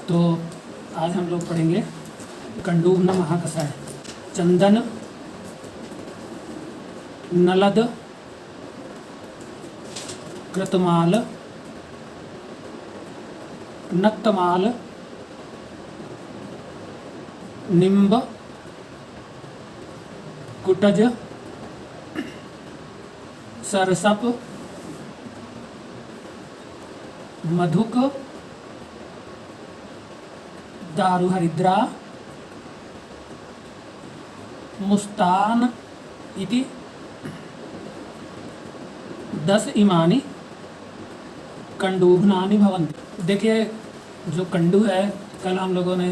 तो आज हम लोग पढ़ेंगे कंडूबन महाकषाय। चंदन, नलद, कृतमाल, नक्तमाल, निम्ब, कुटज, सरसप, मधुक, दारुहरिद्रा, मुस्तान इति 10 इमानि कंडूभनानि भवन्ति। देखिए, जो कंडू है, कल हम लोगों ने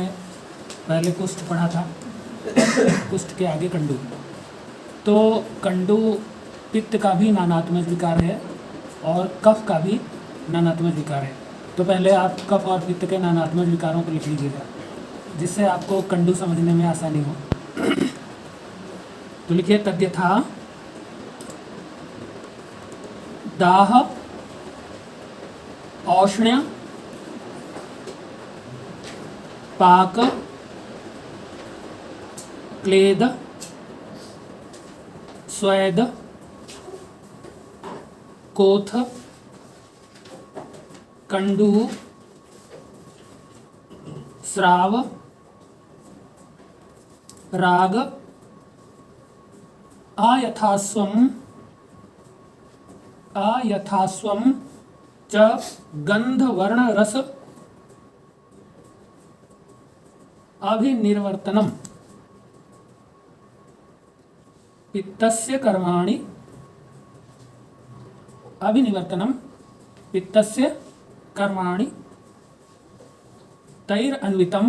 पहले कुष्ठ पढ़ा था, कुष्ठ के आगे कंडू। तो कंडू पित्त का भी नानात्मक विकार है और कफ का भी नानात्मक विकार है। तो पहले आप कफ और पित्त के नानात्मक विकारों को लिख लीजिएगा, जिससे आपको कंडू समझने में आसानी हो। तो लिखिए, तद्यथा दाह, औष्ण्य, पाक, क्लेद, स्वेद, कोथ, कंडू, स्राव, राग, आयथास्वम च गंधवर्ण रस अभिनिर्वर्तनम पित्तस्य कर्माणि। अभिनिवर्तनम पित्तस्य कर्माणि तैरन्वितं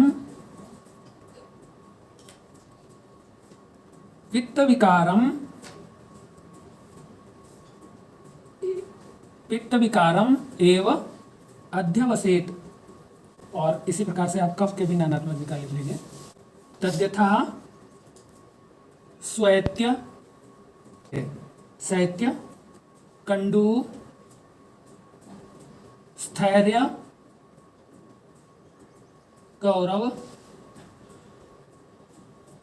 पित्तविकारम एव अध्यवसेत। और इसी प्रकार से आप कफ के भी नानात्मक विकार लिख लीजिए। तद्यथा स्वैत्य, शैत्य, कंडू, स्थैर्य, गौरव,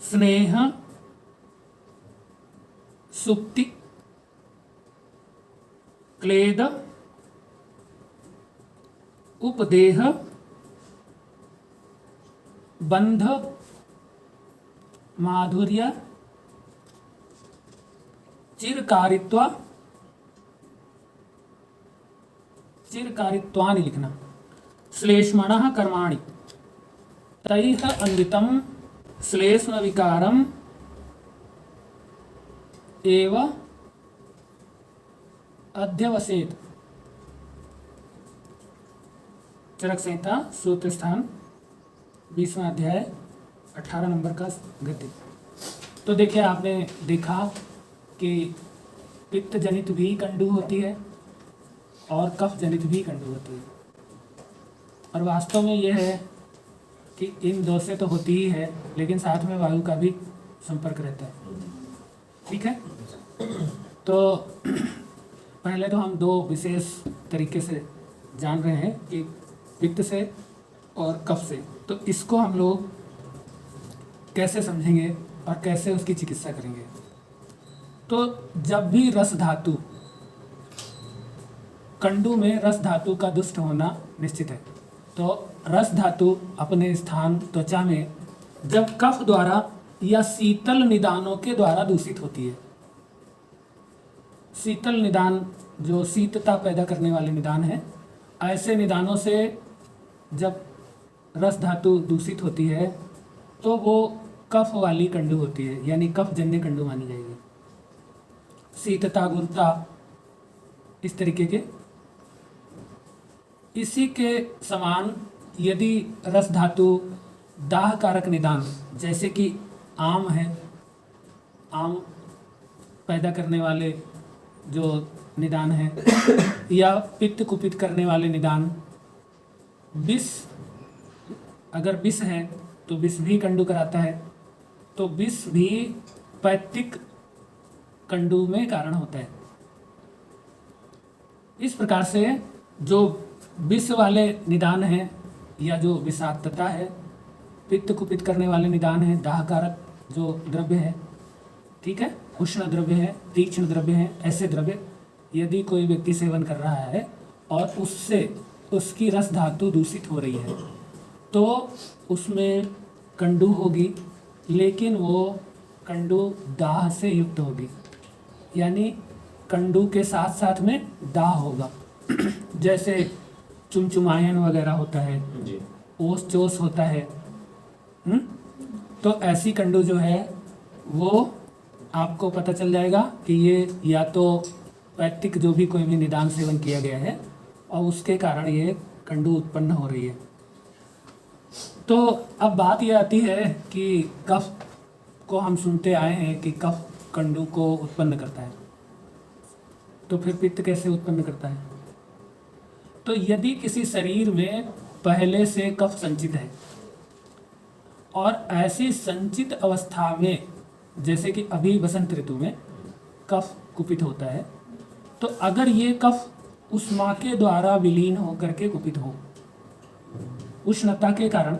स्नेह, सुप्ति, क्लेद, उपदेह, बंध, माधुर्य, चिरकारित्वानि लिखना। श्लेष्मणः कर्माणि तैः अन्वितं श्लेष्म विकारम एव अध्यवसेत। चरक संहिता सूत्र स्थान 20वां अध्याय 18 नंबर का गद्य। तो देखिए, आपने देखा कि पित्त जनित भी कंडू होती है और कफ जनित भी कंडू होती है। और वास्तव में यह है कि इन दो से तो होती ही है, लेकिन साथ में वायु का भी संपर्क रहता है। ठीक है। तो पहले तो हम दो विशेष तरीके से जान रहे हैं कि पित्त से और कफ से। तो इसको हम लोग कैसे समझेंगे और कैसे उसकी चिकित्सा करेंगे। तो जब भी रस धातु, कंडू में रस धातु का दुष्ट होना निश्चित है। तो रस धातु अपने स्थान त्वचा में जब कफ द्वारा या शीतल निदानों के द्वारा दूषित होती है, शीतल निदान जो शीतता पैदा करने वाले निदान हैं, ऐसे निदानों से जब रस धातु दूषित होती है तो वो कफ वाली कंडू होती है, यानी कफ जन्य कंडू मानी जाएगी। शीतता, गुरुता, इस तरीके के। इसी के समान यदि रस धातु दाह कारक निदान, जैसे कि आम है, आम पैदा करने वाले जो निदान है, या पित्त कुपित करने वाले निदान, विष, अगर विष है तो विष भी कंडू कराता है। तो विष भी पैत्तिक कंडू में कारण होता है। इस प्रकार से जो विष वाले निदान हैं या जो विषाक्तता है, पित्त कुपित करने वाले निदान है, दाहकारक जो द्रव्य है, ठीक है, उष्ण द्रव्य है, तीक्ष्ण द्रव्य है, ऐसे द्रव्य यदि कोई व्यक्ति सेवन कर रहा है और उससे उसकी रस धातु दूषित हो रही है तो उसमें कंडू होगी, लेकिन वो कंडू दाह से युक्त होगी, यानी कंडू के साथ साथ में दाह होगा। जैसे चुमचुमायन वगैरह होता है, ओस चोस होता है, तो ऐसी कंडू जो है वो आपको पता चल जाएगा कि ये या तो पैक्टिक जो भी कोई भी निदान सेवन किया गया है और उसके कारण ये कंडू उत्पन्न हो रही है। तो अब बात ये आती है कि कफ को हम सुनते आए हैं कि कफ कंडू को उत्पन्न करता है, तो फिर पित्त कैसे उत्पन्न करता है? तो यदि किसी शरीर में पहले से कफ संचित है और ऐसी संचित अवस्था में, जैसे कि अभी बसंत ऋतु में कफ कुपित होता है, तो अगर ये कफ उष्मा के द्वारा विलीन होकर के कुपित हो, उष्णता के कारण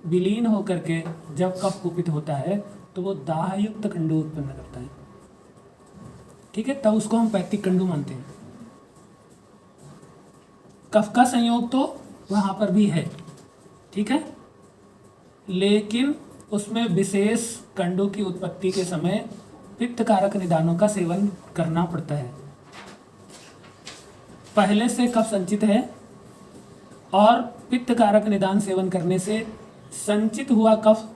विलीन होकर के जब कफ कुपित होता है तो वो दाहयुक्त कंडू उत्पन्न करता है, ठीक है, तब उसको हम पैक्टिक कंडू मानते हैं। कफ का संयोग तो वहाँ पर भी है, ठीक है, लेकिन उसमें विशेष कंडू की उत्पत्ति के समय पित्त कारक निदानों का सेवन करना पड़ता है। पहले से कफ संचित है और पित्त कारक निदान सेवन करने से संचित हुआ कफ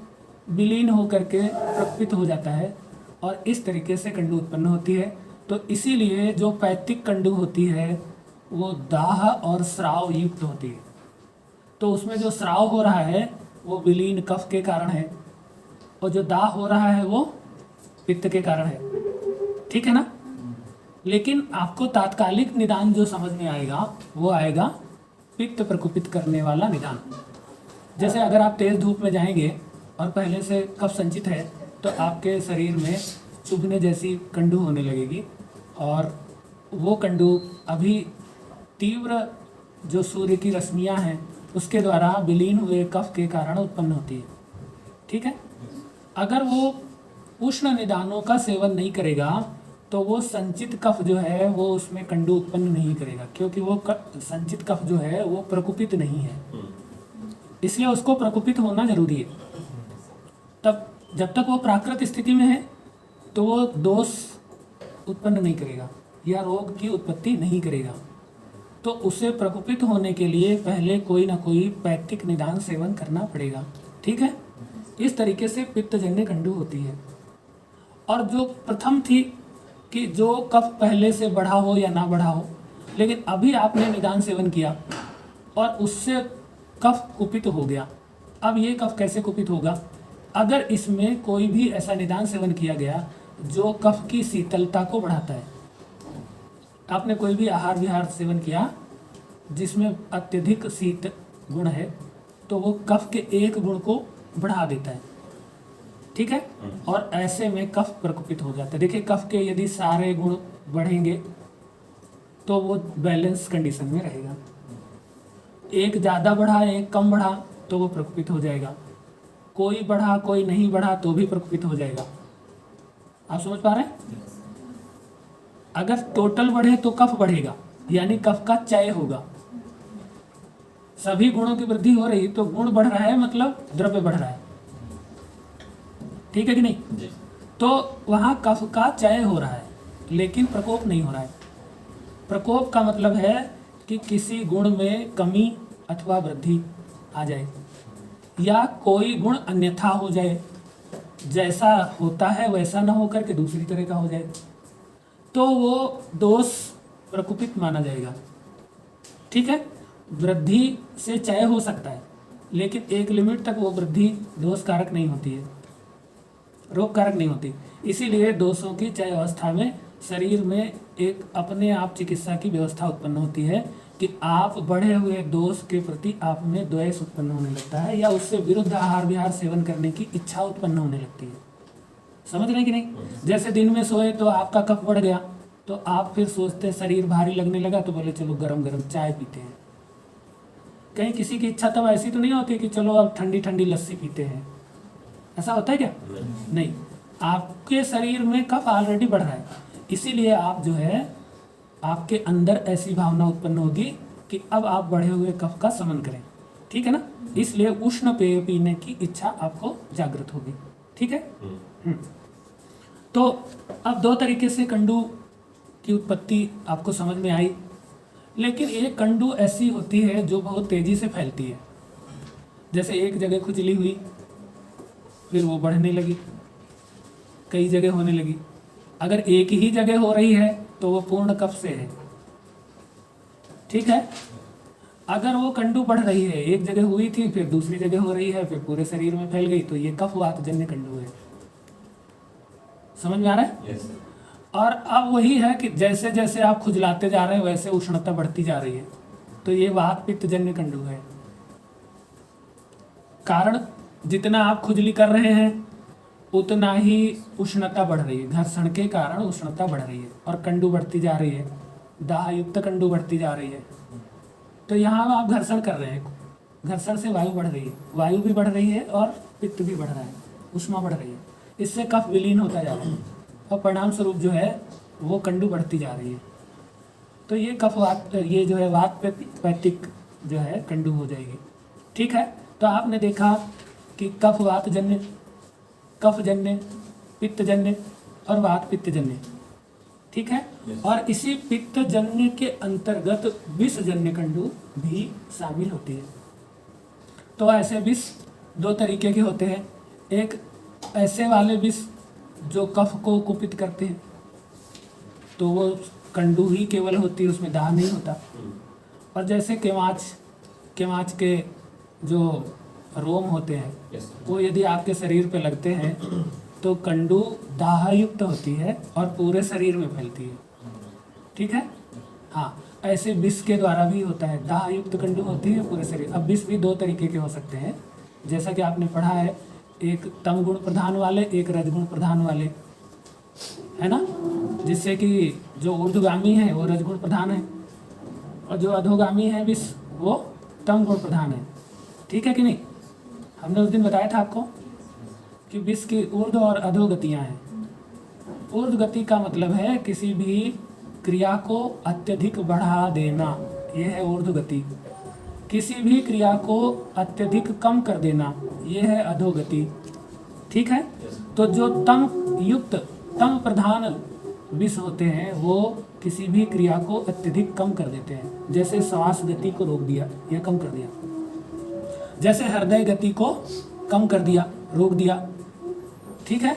विलीन होकर के प्रकपित हो जाता है और इस तरीके से कंडू उत्पन्न होती है। तो इसीलिए जो पैक्टिक कंडू होती है वो दाह और स्राव युक्त होती है। तो उसमें जो स्राव हो रहा है वो विलीन कफ के कारण है और जो दाह हो रहा है वो पित्त के कारण है, ठीक है ना। लेकिन आपको तात्कालिक निदान जो समझ में आएगा वो आएगा पित्त प्रकुपित करने वाला निदान। जैसे अगर आप तेज धूप में जाएंगे और पहले से कफ संचित है तो आपके शरीर में चुभने जैसी कंडू होने लगेगी और वो कंडू अभी तीव्र जो सूर्य की रश्मियां हैं उसके द्वारा विलीन हुए कफ के कारण उत्पन्न होती है, ठीक है। अगर वो उष्ण निदानों का सेवन नहीं करेगा तो वो संचित कफ जो है वो उसमें कंडू उत्पन्न नहीं करेगा, क्योंकि वो संचित कफ जो है वो प्रकुपित नहीं है, इसलिए उसको प्रकुपित होना जरूरी है। तब जब तक वो प्राकृत स्थिति में है तो वो दोष उत्पन्न नहीं करेगा या रोग की उत्पत्ति नहीं करेगा। तो उसे प्रकुपित होने के लिए पहले कोई ना कोई पैक्टिक निदान सेवन करना पड़ेगा, ठीक है। इस तरीके से पित्तजन्य कंडू होती है। और जो प्रथम थी कि जो कफ पहले से बढ़ा हो या ना बढ़ा हो, लेकिन अभी आपने निदान सेवन किया और उससे कफ कुपित हो गया। अब ये कफ कैसे कुपित होगा? अगर इसमें कोई भी ऐसा निदान सेवन किया गया जो कफ की शीतलता को बढ़ाता है। आपने कोई भी आहार विहार सेवन किया जिसमें अत्यधिक शीत गुण है तो वो कफ के एक गुण को बढ़ा देता है, ठीक है, और ऐसे में कफ प्रकुपित हो जाता है। देखिए, कफ के यदि सारे गुण बढ़ेंगे तो वो बैलेंस कंडीशन में रहेगा। एक ज़्यादा बढ़ा एक कम बढ़ा तो वो प्रकुपित हो जाएगा, कोई बढ़ा कोई नहीं बढ़ा तो भी प्रकुपित हो जाएगा। आप समझ पा रहे हैं? अगर टोटल बढ़े तो कफ बढ़ेगा, यानी कफ का क्षय होगा। सभी गुणों की वृद्धि हो रही तो गुण बढ़ रहा है, मतलब द्रव्य बढ़ रहा है, ठीक है कि नहीं जी। तो वहाँ कफ का क्षय हो रहा है लेकिन प्रकोप नहीं हो रहा है। प्रकोप का मतलब है कि किसी गुण में कमी अथवा वृद्धि आ जाए या कोई गुण अन्यथा हो जाए, जैसा होता है वैसा ना होकर के दूसरी तरह का हो जाए, तो वो दोष प्रकुपित माना जाएगा, ठीक है। वृद्धि से क्षय हो सकता है लेकिन एक लिमिट तक वो वृद्धि दोष कारक नहीं होती है, रोग कारक नहीं होती। इसीलिए दोषों की क्षय अवस्था में शरीर में एक अपने आप चिकित्सा की व्यवस्था उत्पन्न होती है कि आप बढ़े हुए दोष के प्रति आप में द्वेष उत्पन्न होने लगता है या उससे विरुद्ध आहार विहार सेवन करने की इच्छा उत्पन्न होने लगती है। समझ रहे कि नहीं? जैसे दिन में सोए तो आपका कफ बढ़ गया तो आप फिर सोचते शरीर भारी लगने लगा तो बोले चलो गरम गरम चाय पीते हैं। कहीं किसी की इच्छा तब ऐसी तो नहीं होती कि चलो अब ठंडी ठंडी लस्सी पीते हैं, ऐसा होता है क्या? नहीं, आपके शरीर में कफ ऑलरेडी बढ़ रहा है, इसीलिए आप जो है आपके अंदर ऐसी भावना उत्पन्न होगी कि अब आप बढ़े हुए कफ का शमन करें, ठीक है ना? इसलिए उष्ण पेय पीने की इच्छा आपको जागृत होगी, ठीक है। तो अब दो तरीके से कंडू की उत्पत्ति आपको समझ में आई, लेकिन एक कंडू ऐसी होती है जो बहुत तेजी से फैलती है। जैसे एक जगह खुजली हुई, फिर वो बढ़ने लगी, कई जगह होने लगी। अगर एक ही जगह हो रही है तो वो पूर्ण कफ से है, ठीक है। अगर वो कंडू बढ़ रही है, एक जगह हुई थी फिर दूसरी जगह हो रही है, फिर पूरे शरीर में फैल गई, तो ये कफ वात जन्य कंडू है। समझ में आ रहा है? Yes. और अब वही है कि जैसे जैसे आप खुजलाते जा रहे हैं वैसे उष्णता बढ़ती जा रही है, तो ये वात पित्त जन्य कंडू है। कारण जितना आप खुजली कर रहे हैं उतना ही उष्णता बढ़ रही है, घर्षण के कारण उष्णता बढ़ रही है और कंडू बढ़ती जा रही है, दाह युक्त कंडू बढ़ती जा रही है। तो यहाँ आप घर्षण कर रहे हैं, घर्षण से वायु बढ़ रही है, वायु भी बढ़ रही है और पित्त भी बढ़ रहा है, उष्मा बढ़ रही है, इससे कफ विलीन होता जा रहा है और परिणाम स्वरूप जो है वो कंडू बढ़ती जा रही है। तो ये कफ वात, ये जो है वात पैतिक जो है कंडू हो जाएगी, ठीक है। तो आपने देखा कि कफ वात जन्य, कफ जन्य, पित्त जन्य और वात पित्त जन्य, ठीक है। Yes. और इसी पित्त जन्य के अंतर्गत विष जन्य कंडू भी शामिल होती है। तो ऐसे विष दो तरीके के होते हैं, एक ऐसे वाले विष जो कफ को कुपित करते हैं, तो वो कंडू ही केवल होती है, उसमें दाह नहीं होता। और जैसे केमाच के जो रोम होते हैं Yes. वो यदि आपके शरीर पे लगते हैं तो कंडू दाहयुक्त होती है और पूरे शरीर में फैलती है, ठीक है। हाँ, ऐसे विष के द्वारा भी होता है, दाहयुक्त कंडू होती है पूरे शरीर। अब विष भी दो तरीके के हो सकते हैं, जैसा कि आपने पढ़ा है, एक तम गुण प्रधान वाले, एक रजगुण प्रधान वाले, है ना। जिससे कि जो ऊर्ध्वगामी है वो रजगुण प्रधान है और जो अधोगामी है विष वो तम गुण प्रधान है, ठीक है कि नहीं। हमने उस दिन बताया था आपको कि विष की ऊर्ध्व और अधोगतियाँ हैं। ऊर्ध्व गति का मतलब है किसी भी क्रिया को अत्यधिक बढ़ा देना, यह है ऊर्ध्व गति। किसी भी क्रिया को अत्यधिक कम कर देना, यह है अधोगति, ठीक है। तो जो तम युक्त, तम प्रधान विष होते हैं वो किसी भी क्रिया को अत्यधिक कम कर देते हैं। जैसे श्वास गति को रोक दिया या कम कर दिया, जैसे हृदय गति को कम कर दिया, रोक दिया, ठीक है।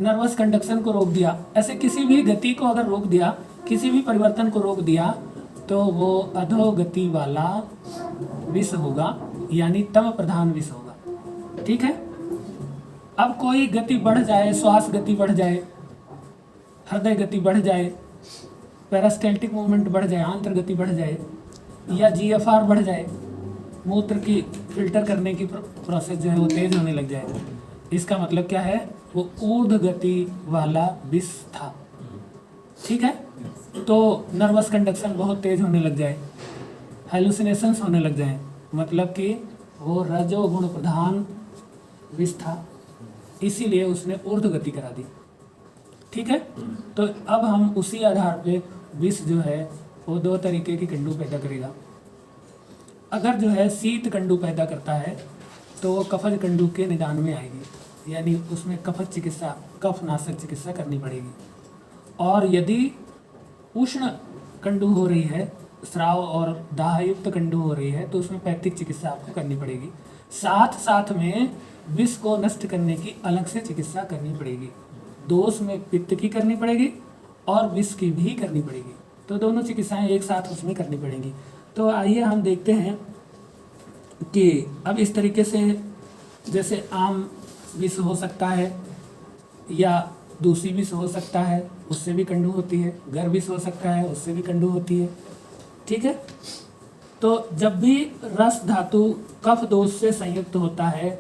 नर्वस कंडक्शन को रोक दिया, ऐसे किसी भी गति को अगर रोक दिया, किसी भी परिवर्तन को रोक दिया तो वो अधोगति वाला विष होगा, यानी तम प्रधान विष होगा, ठीक है। अब कोई गति बढ़ जाए, श्वास गति बढ़ जाए, हृदय गति बढ़ जाए, पेरास्टैल्टिक मूवमेंट बढ़ जाए, आंत्र गति बढ़ जाए, या जीएफआर बढ़ जाए, मूत्र की फिल्टर करने की प्रोसेस जो है वो तेज होने लग जाए, इसका मतलब क्या है, वो ऊर्ध्व गति वाला विष था, ठीक है। तो नर्वस कंडक्शन बहुत तेज होने लग जाए, हेलुसिनेशंस होने लग जाए, मतलब कि वो रजोगुण प्रधान विष था, इसीलिए उसने ऊर्ध्व गति करा दी, ठीक है। तो अब हम उसी आधार पे विष जो है वो दो तरीके की कंडू पैदा करेगा। अगर जो है शीत कंडू पैदा करता है तो वो कफज कंडू के निदान में आएगी, यानी उसमें कफज चिकित्सा, कफ नाशक चिकित्सा करनी पड़ेगी। और यदि उष्ण कंडू हो रही है, स्राव और दाहयुक्त कंडू हो रही है, तो उसमें पैथिक चिकित्सा आपको करनी पड़ेगी। साथ साथ में विष को नष्ट करने की अलग से चिकित्सा करनी पड़ेगी। दोष में पित्त की करनी पड़ेगी और विष की भी करनी पड़ेगी, तो दोनों चिकित्साएं एक साथ उसमें करनी पड़ेंगी। तो आइए हम देखते हैं कि अब इस तरीके से जैसे आम विष हो सकता है या दूसरी विष हो सकता है, उससे भी कंडू होती है, गर विष हो सकता है, उससे भी कंडू होती है, ठीक है। तो जब भी रस धातु कफ दोष से संयुक्त होता है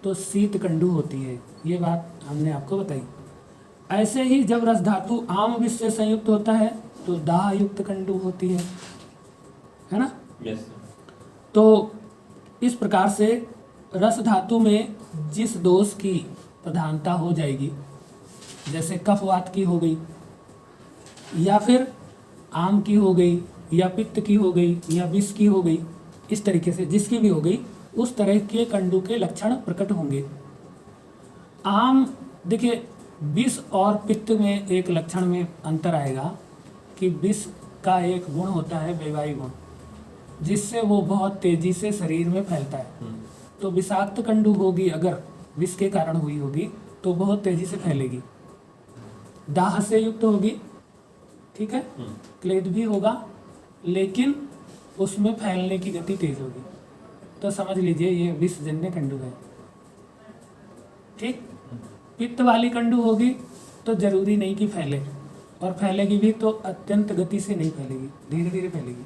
तो शीत कंडू होती है, ये बात हमने आपको बताई। ऐसे ही जब रस धातु आम विष से संयुक्त होता है तो दाह युक्त कंडू होती है ना। Yes. तो इस प्रकार से रस धातु में जिस दोष की प्रधानता हो जाएगी, जैसे कफवात की हो गई, या फिर आम की हो गई, या पित्त की हो गई, या विष की हो गई, इस तरीके से जिसकी भी हो गई, उस तरह के कंडू के लक्षण प्रकट होंगे। आम देखिए, विष और पित्त में एक लक्षण में अंतर आएगा कि विष का एक गुण होता है वैवाही गुण, जिससे वो बहुत तेजी से शरीर में फैलता है। तो विषाक्त कंडू होगी, अगर विष के कारण हुई होगी तो बहुत तेजी से फैलेगी, दाह से युक्त होगी, ठीक है, क्लेद भी होगा, लेकिन उसमें फैलने की गति तेज होगी। तो समझ लीजिए ये विषजन्य कंडू है। ठीक, पित्त वाली कंडू होगी तो जरूरी नहीं कि फैले, और फैलेगी भी तो अत्यंत गति से नहीं फैलेगी, धीरे धीरे फैलेगी।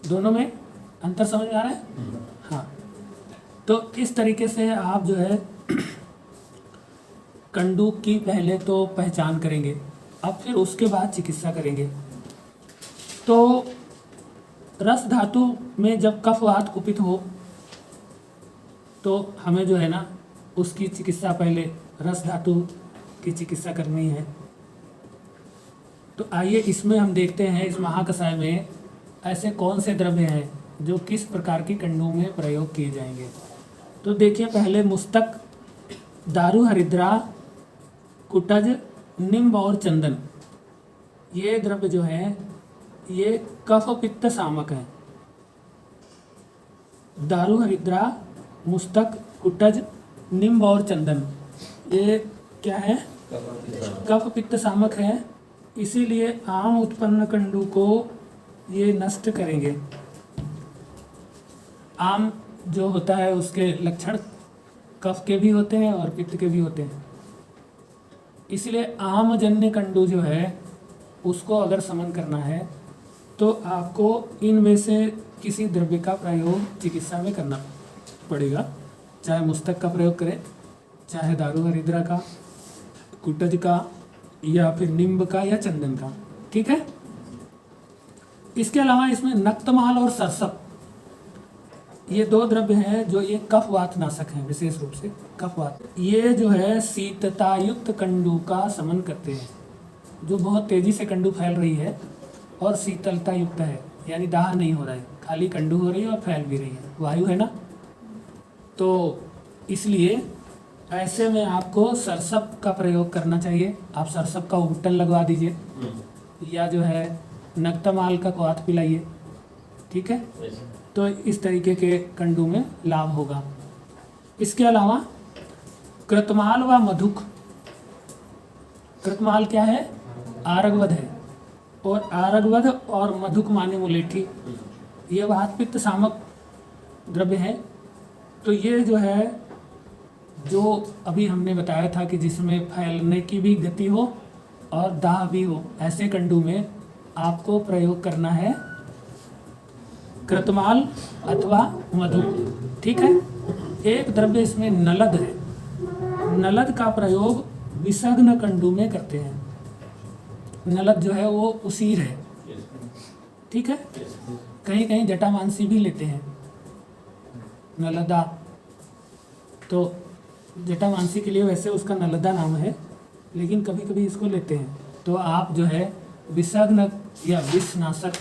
दोनों में अंतर समझ में आ रहा है? हाँ, तो इस तरीके से आप जो है कंडू की पहले तो पहचान करेंगे, अब फिर उसके बाद चिकित्सा करेंगे। तो रस धातु में जब कफवात कुपित हो तो हमें जो है ना उसकी चिकित्सा पहले रस धातु की चिकित्सा करनी है। तो आइए इसमें हम देखते हैं, इस महाकषाय में ऐसे कौन से द्रव्य हैं जो किस प्रकार की कंडू में प्रयोग किए जाएंगे। तो देखिए, पहले मुस्तक, दारू हरिद्रा, कुटज, निम्ब और चंदन, ये द्रव्य जो है ये कफ पित्त सामक है। दारू हरिद्रा, मुस्तक, कुटज, निम्ब और चंदन, ये क्या है? कफ पित्त सामक है। इसीलिए आम उत्पन्न कंडू को ये नष्ट करेंगे। आम जो होता है उसके लक्षण कफ के भी होते हैं और पित्त के भी होते हैं। इसलिए आमजन्य कंडू जो है उसको अगर समन करना है तो आपको इनमें से किसी द्रव्य का प्रयोग चिकित्सा में करना पड़ेगा। चाहे मुस्तक का प्रयोग करें, चाहे दारू हरिद्रा का, कुटज का, या फिर निम्ब का या चंदन का, ठीक है। इसके अलावा इसमें नक्तमाल और सरसप, ये दो द्रव्य हैं जो ये कफवात नाशक हैं, विशेष रूप से कफवात। ये जो है शीतता युक्त कंडू का समन करते हैं, जो बहुत तेजी से कंडू फैल रही है और शीतलता युक्त है, यानी दाह नहीं हो रहा है, खाली कंडू हो रही है और फैल भी रही है, वायु है ना। तो इसलिए ऐसे में आपको सरसप का प्रयोग करना चाहिए। आप सरसप का उबटन लगवा दीजिए, या जो है नक्तमाल का क्वाथ पिलाइए, ठीक है। तो इस तरीके के कंडू में लाभ होगा। इसके अलावा कृतमाल व मधुक, कृतमाल क्या है? आरगवध है, और आरगवध और मधुक माने मुलेठी, ये वात पित्त सामक द्रव्य है। तो ये जो है, जो अभी हमने बताया था कि जिसमें फैलने की भी गति हो और दाह भी हो, ऐसे कंडू में आपको प्रयोग करना है कृतमाल अथवा मधु, ठीक है। एक द्रव्य इसमें नलद है। नलद का प्रयोग विषग्न कंडू में करते हैं। नलद जो है वो उसीर है, ठीक है। कहीं कहीं जटामांसी भी लेते हैं नलदा, तो जटामांसी के लिए वैसे उसका नलदा नाम है, लेकिन कभी कभी इसको लेते हैं। तो आप जो है विषग्न या विषनाशक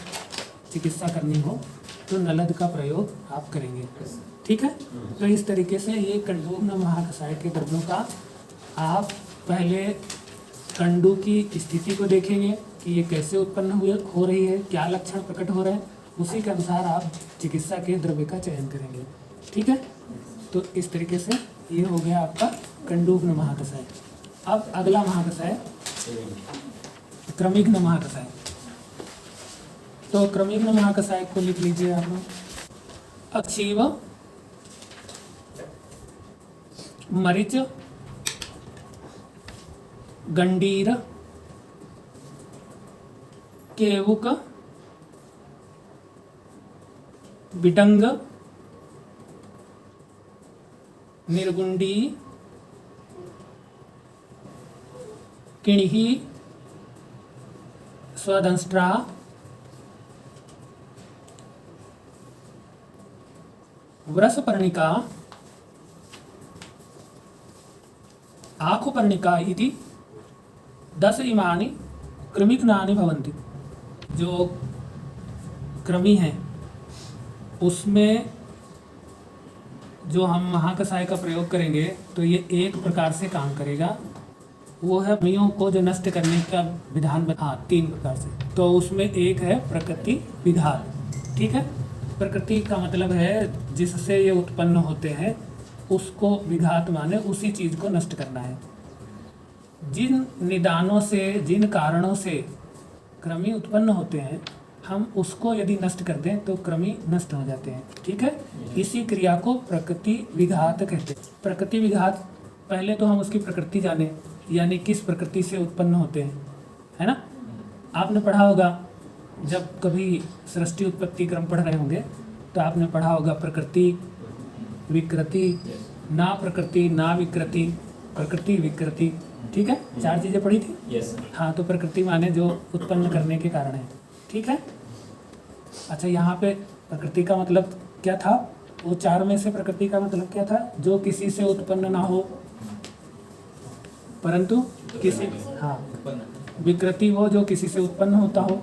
चिकित्सा करनी हो तो नलद का प्रयोग आप करेंगे, ठीक है। तो इस तरीके से ये कंडूग्न महाकषाय के द्रव्यों का आप पहले कंडू की स्थिति को देखेंगे कि ये कैसे उत्पन्न हो रही है, क्या लक्षण प्रकट हो रहे हैं, उसी के अनुसार आप चिकित्सा के द्रव्य का चयन करेंगे, ठीक है। तो इस तरीके से ये हो गया आपका कंडूग्न महाकषाय। अब अगला महाकषाय क्रमिघ्न महाकषाय। तो क्रमिघ्न महाकषाय को लिख लीजिए आप लोग। अक्षीव, मरीच, गंडीर, केवुक, बिटंग, निर्गुंडी, किणही, स्वदंष्ट्रा, व्रसपर्णिका आखुपर्णिका इति 10 इमानि कृमिघ्नानि भवन्ति। जो कृमि है उसमें जो हम महाकषाय का प्रयोग करेंगे तो ये एक प्रकार से काम करेगा, वो है कृमियों को जो नष्ट करने का विधान बता 3 प्रकार से। तो उसमें एक है प्रकृति विघात, ठीक है। प्रकृति का मतलब है जिससे ये उत्पन्न होते हैं, उसको विघात माने उसी चीज को नष्ट करना है। जिन निदानों से, जिन कारणों से कृमि उत्पन्न होते हैं, हम उसको यदि नष्ट कर दें तो कृमि नष्ट हो जाते हैं, ठीक है। इसी क्रिया को प्रकृति विघात कहते हैं। प्रकृति विघात, पहले तो हम उसकी प्रकृति जाने, यानी किस प्रकृति से उत्पन्न होते हैं, है ना। आपने पढ़ा होगा, जब कभी सृष्टि उत्पत्ति क्रम पढ़ रहे होंगे तो आपने पढ़ा होगा प्रकृति, विकृति, ना प्रकृति, ना विकृति, प्रकृति, विकृति, ठीक है। 4 चीजें पढ़ी थी। यस। हाँ, तो प्रकृति माने जो उत्पन्न करने के कारण है, ठीक है। अच्छा, यहाँ पे प्रकृति का मतलब क्या था? वो 4 में से प्रकृति का मतलब क्या था? जो किसी से उत्पन्न ना हो परंतु किसी, हाँ, विकृति वो जो किसी से उत्पन्न होता हो,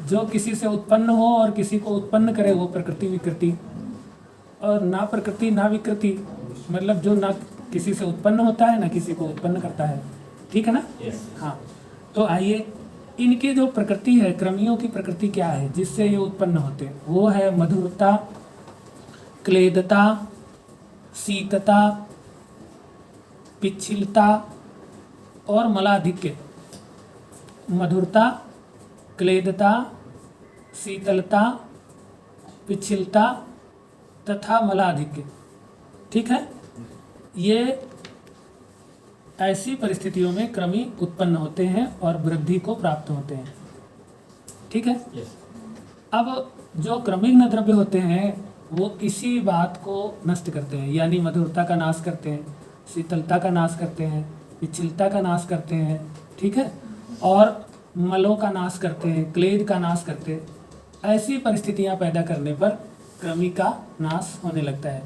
जो किसी से उत्पन्न हो और किसी को उत्पन्न करे, वो प्रकृति विकृति। और ना प्रकृति ना विकृति मतलब जो ना किसी से उत्पन्न होता है ना किसी को उत्पन्न करता है, ठीक है ना। हाँ, तो आइए इनकी जो प्रकृति है, कृमियों की प्रकृति क्या है जिससे ये उत्पन्न होते हैं? वो है मधुरता, क्लेदता, शीतता, पिच्छिलता और मलाधिक्य। मधुरता, क्लेदता, शीतलता, पिच्छिलता तथा मलाधिक्य, ठीक है। ये ऐसी परिस्थितियों में कृमि उत्पन्न होते हैं और वृद्धि को प्राप्त होते हैं, ठीक है। अब जो कृमिघ्न द्रव्य होते हैं वो इसी बात को नष्ट करते हैं, यानी मधुरता का नाश करते हैं, शीतलता का नाश करते हैं, पिच्छिलता का नाश करते हैं, ठीक है, और मलों का नाश करते हैं, क्लेद का नाश करते हैं। ऐसी परिस्थितियां पैदा करने पर कृमि का नाश होने लगता है।